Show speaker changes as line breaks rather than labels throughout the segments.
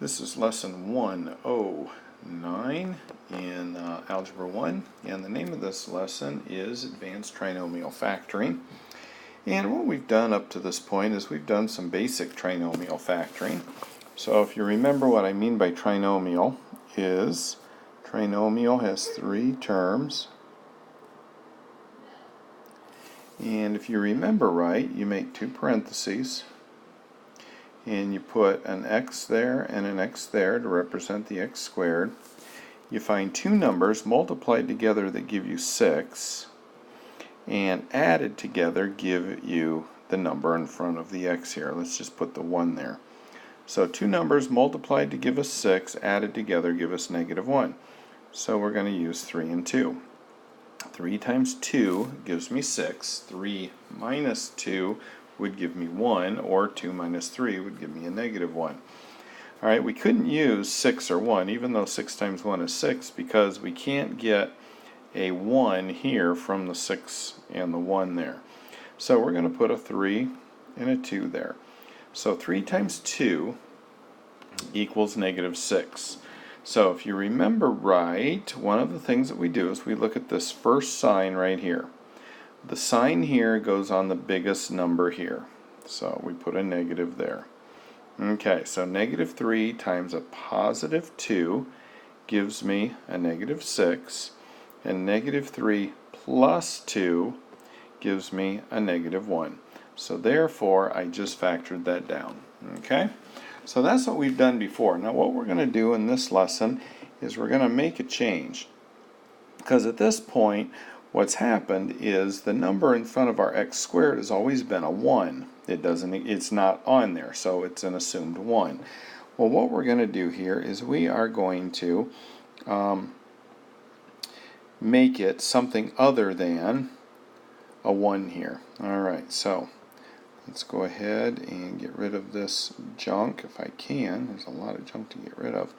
This is lesson 109 in Algebra 1, and the name of this lesson is Advanced Trinomial Factoring. And what we've done up to this point is we've done some basic trinomial factoring. So if you remember, what I mean by trinomial is trinomial has three terms. And if you remember right, you make two parentheses, and you put an x there and an x there to represent the x squared. You find two numbers multiplied together that give you 6, and added together give you the number in front of the x here. Let's just put the 1 there. So two numbers multiplied to give us 6, added together give us -1. So we're going to use 3 and 2. 3 times 2 gives me 6. 3 minus 2 would give me 1, or 2 minus 3 would give me a -1. Alright, we couldn't use 6 or 1, even though 6 times 1 is 6, because we can't get a 1 here from the 6 and the 1 there. So we're going to put a 3 and a 2 there. So 3 times 2 equals -6. So if you remember right, one of the things that we do is we look at this first sign right here. The sign here goes on the biggest number here. So we put a negative there. Okay, so -3 times a +2 gives me a -6, and -3 plus 2 gives me a -1. So therefore, I just factored that down. Okay? So that's what we've done before. Now what we're going to do in this lesson is we're going to make a change. Because at this point, what's happened is the number in front of our x squared has always been a 1. It's not on there, so it's an assumed 1. Well, what we're going to do here is we are going to make it something other than a 1 here. Alright, so let's go ahead and get rid of this junk if I can. There's a lot of junk to get rid of.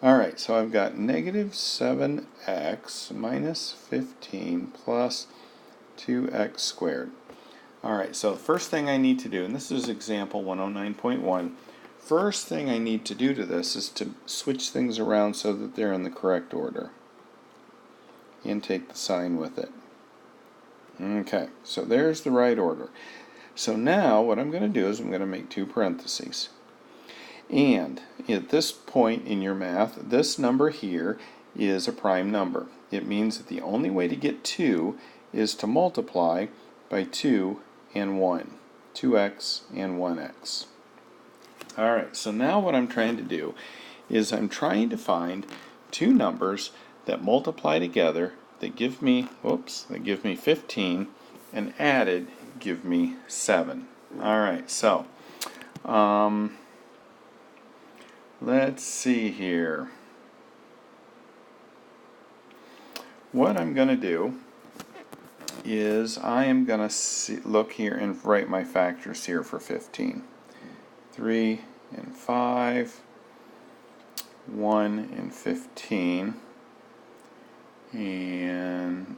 Alright, so I've got -7x minus 15 plus 2x squared. Alright, so the first thing I need to do, and this is example 109.1, first thing I need to do to this is to switch things around so that they're in the correct order. And take the sign with it. Okay, so there's the right order. So now what I'm going to do is I'm going to make two parentheses. And at this point in your math, this number here is a prime number. It means that the only way to get 2 is to multiply by 2 and 1. 2x and 1x. Alright, so now what I'm trying to do is I'm trying to find two numbers that multiply together that give me 15, and added give me 7. Alright, so let's see here. What I'm going to do is I am going to look here and write my factors here for 15. 3 and 5, 1 and 15, and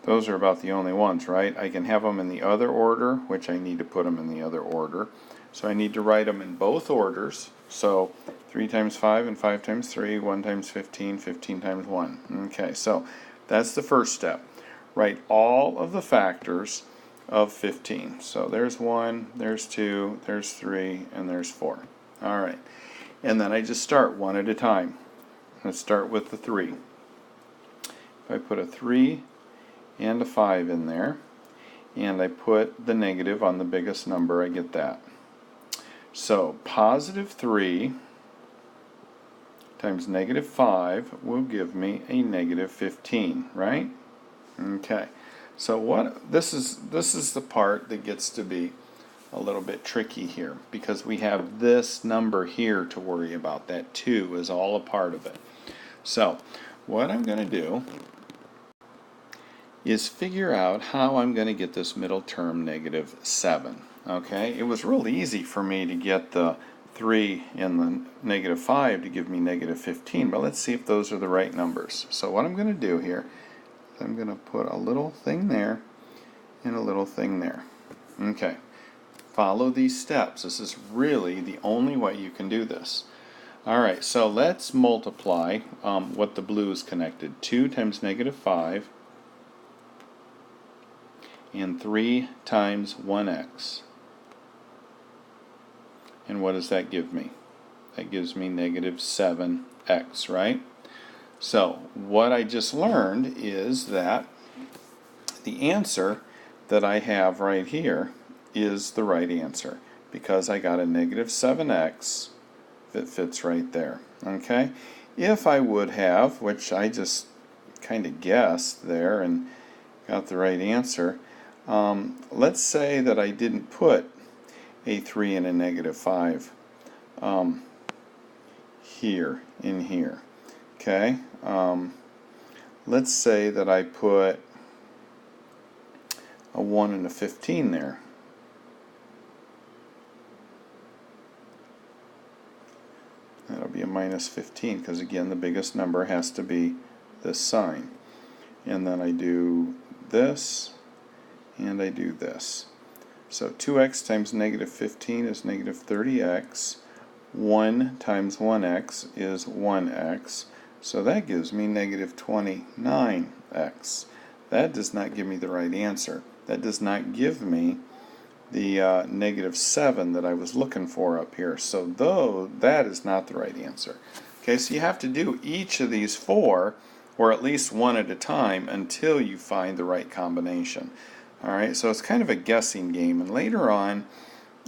those are about the only ones, right? I can have them in the other order, which I need to put them in the other order. So I need to write them in both orders. So 3 times 5 and 5 times 3, 1 times 15, 15 times 1. Okay, so that's the first step. Write all of the factors of 15. So there's 1, there's 2, there's 3, and there's 4. Alright, and then I just start one at a time. Let's start with the 3. If I put a 3 and a 5 in there, and I put the negative on the biggest number, I get that. So +3 times -5 will give me a -15, right? Okay. So this is the part that gets to be a little bit tricky here, because we have this number here to worry about. That 2 is all a part of it. So what I'm going to do is figure out how I'm going to get this middle term -7. Okay, it was real easy for me to get the 3 and the -5 to give me -15, but let's see if those are the right numbers. So what I'm going to do here is I'm going to put a little thing there and a little thing there. Okay, follow these steps. This is really the only way you can do this. Alright, so let's multiply what the blue is connected. 2 times negative 5 and 3 times 1x. And what does that give me? That gives me negative 7x, right? So what I just learned is that the answer that I have right here is the right answer because I got a negative 7x that fits right there. Okay? If I would have, which I just kind of guessed there and got the right answer, let's say that I didn't put a 3 and a negative 5 here in here. Okay? Let's say that I put a 1 and a 15 there. That'll be a minus 15 because again the biggest number has to be this sign. And then I do this and I do this. So 2x times negative 15 is negative 30x. 1 times 1x is 1x. So that gives me negative 29x. That does not give me the right answer. That does not give me the negative 7 that I was looking for up here. So though that is not the right answer. Okay, so you have to do each of these 4, or at least one at a time, until you find the right combination. Alright, so it's kind of a guessing game, and later on,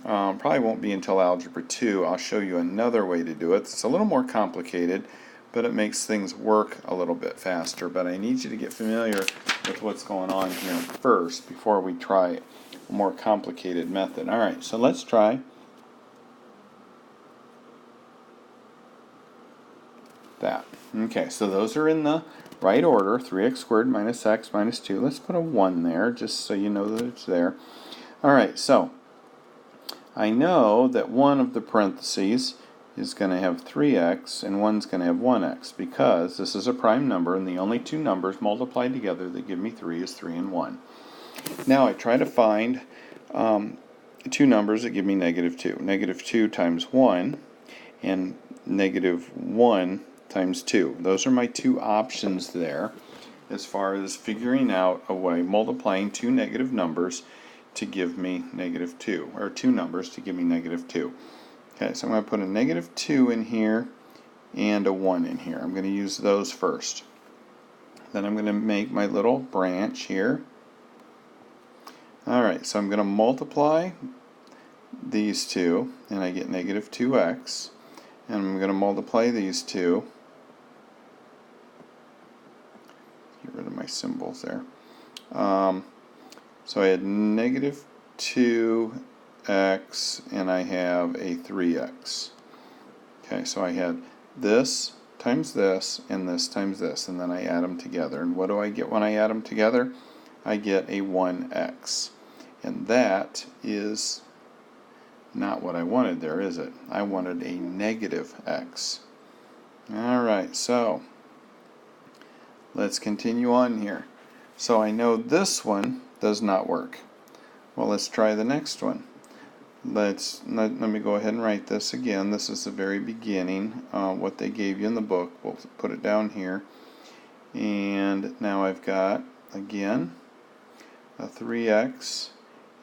probably won't be until Algebra 2, I'll show you another way to do it. It's a little more complicated, but it makes things work a little bit faster. But I need you to get familiar with what's going on here first before we try a more complicated method. Alright, so let's try that. Okay, so those are in the right order. 3x squared minus x minus 2. Let's put a 1 there just so you know that it's there. Alright, so I know that one of the parentheses is going to have 3x and one's going to have 1x because this is a prime number and the only two numbers multiplied together that give me 3 is 3 and 1. Now I try to find two numbers that give me negative 2. Negative 2 times 1 and negative 1 times 2. Those are my two options there as far as figuring out a way, multiplying two negative numbers to give me negative 2, or two numbers to give me negative 2. Okay, so I'm going to put a negative 2 in here and a 1 in here. I'm going to use those first. Then I'm going to make my little branch here. Alright, so I'm going to multiply these two, and I get negative 2x. And I'm going to multiply these two. Get rid of my symbols there. So I had negative 2x and I have a 3x. Okay, so I had this times this and this times this, and then I add them together. And what do I get when I add them together? I get a 1x. And that is not what I wanted there, is it? I wanted a negative x. Alright, so let's continue on here. So I know this one does not work. Well, let's try the next one. Let me go ahead and write this again. This is the very beginning, what they gave you in the book. We'll put it down here. And now I've got, again, a 3x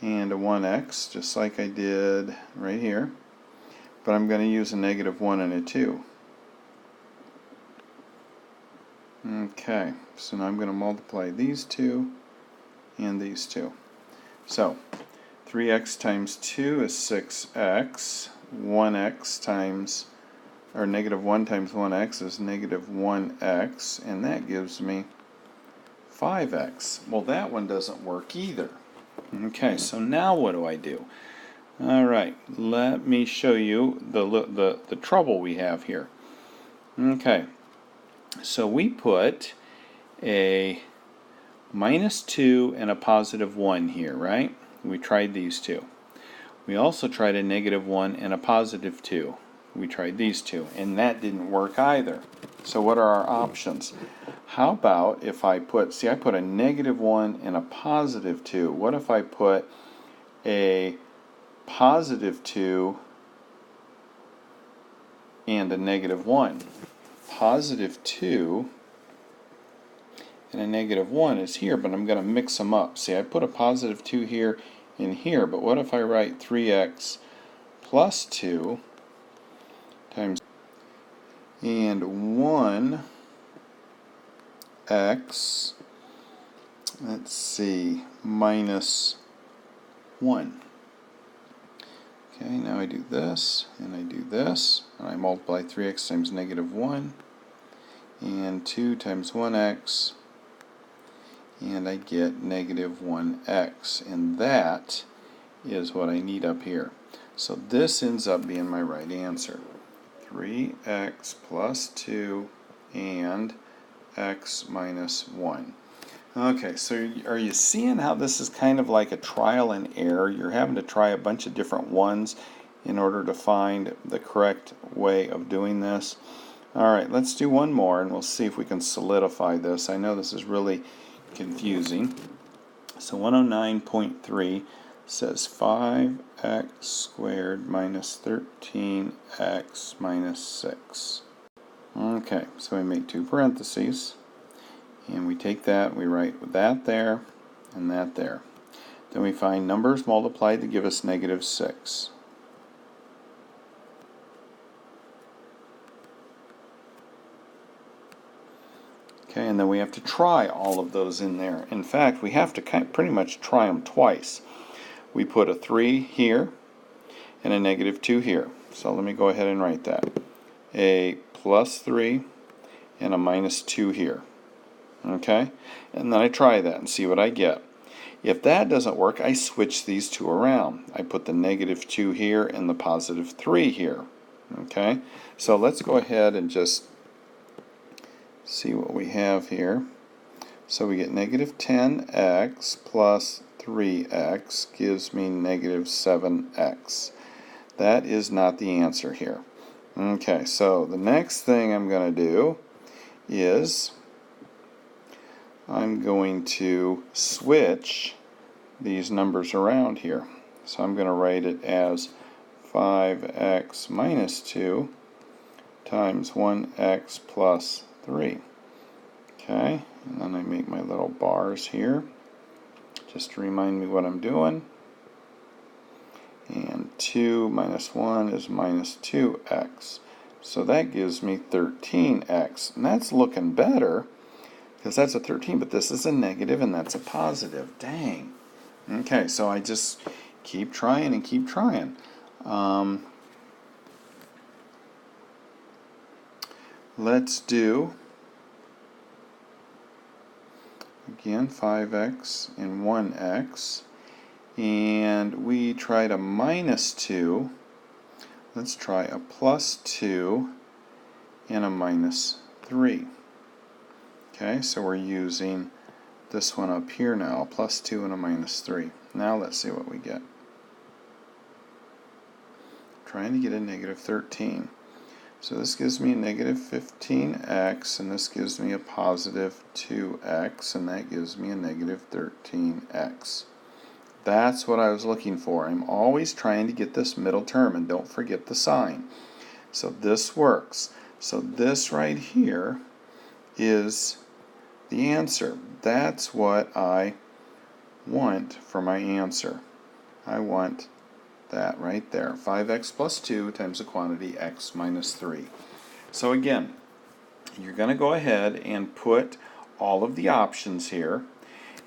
and a 1x, just like I did right here. But I'm going to use a negative 1 and a 2. Okay, so now I'm going to multiply these two and these two. So 3x times 2 is 6x. 1x times, or negative 1 times 1x is negative 1x, and that gives me 5x. Well, that one doesn't work either. Okay, so now what do I do? Alright, let me show you the trouble we have here. Okay, so we put a minus 2 and a positive 1 here, right? We tried these two. We also tried a negative 1 and a positive 2. We tried these two, and that didn't work either. So what are our options? How about if I put, see, I put a negative 1 and a positive 2. What if I put a positive 2 and a negative 1. Positive 2 and a negative 1 is here, but I'm going to mix them up. See, I put a positive 2 here and here, but what if I write 3x plus 2 times and 1x, let's see, minus 1. Okay, now I do this, and I do this, and I multiply 3x times negative 1, and 2 times 1x, and I get negative 1x, and that is what I need up here. So this ends up being my right answer. 3x plus 2 and x minus 1. Okay, so are you seeing how this is kind of like a trial and error? You're having to try a bunch of different ones in order to find the correct way of doing this. Alright, let's do one more and we'll see if we can solidify this. I know this is really confusing. So 109.3 says 5x squared minus 13x minus 6. Okay, so we make two parentheses. And we take that, we write that there, and that there. Then we find numbers multiplied to give us negative 6. Okay, and then we have to try all of those in there. In fact, we have to pretty much try them twice. We put a 3 here and a negative 2 here. So let me go ahead and write that. A plus 3 and a minus 2 here. Okay, and then I try that and see what I get. If that doesn't work, I switch these two around. I put the negative 2 here and the positive 3 here. Okay, so let's go ahead and just see what we have here. So we get negative 10x plus 3x gives me negative 7x. That is not the answer here. Okay, so the next thing I'm going to do is I'm going to switch these numbers around here. So I'm going to write it as 5x minus 2 times 1x plus 3. Okay, and then I make my little bars here just to remind me what I'm doing. And 2 minus 1 is minus 2x. So that gives me 13x. And that's looking better, because that's a 13, but this is a negative and that's a positive. Dang. Okay, so I just keep trying and keep trying. Let's do, again, 5x and 1x. And we tried a minus 2. Let's try a plus 2 and a minus 3. Okay, so we're using this one up here now, a plus 2 and a minus 3. Now let's see what we get. Trying to get a negative 13. So this gives me a negative 15x, and this gives me a positive 2x, and that gives me a negative 13x. That's what I was looking for. I'm always trying to get this middle term, and don't forget the sign. So this works. So this right here is the answer. That's what I want for my answer. I want that right there. 5x plus 2 times the quantity x minus 3. So again, you're going to go ahead and put all of the options here.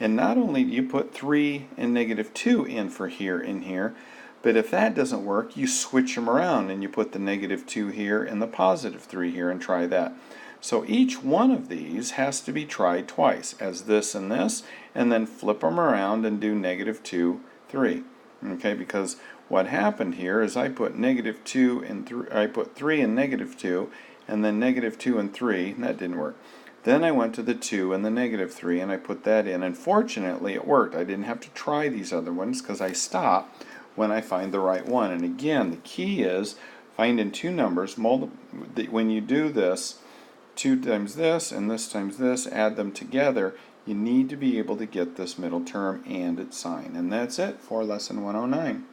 And not only do you put 3 and negative 2 in for here and here, but if that doesn't work, you switch them around and you put the negative 2 here and the positive 3 here and try that. So each one of these has to be tried twice, as this, and then flip them around and do negative 2, 3. Okay, because what happened here is I put negative 2 and 3, I put 3 and negative 2, and then negative 2 and 3, and that didn't work. Then I went to the 2 and the negative 3, and I put that in, and fortunately it worked. I didn't have to try these other ones because I stop when I find the right one. And again, the key is finding two numbers. When you do this, 2 times this and this times this, add them together, you need to be able to get this middle term and its sign. And that's it for lesson 109.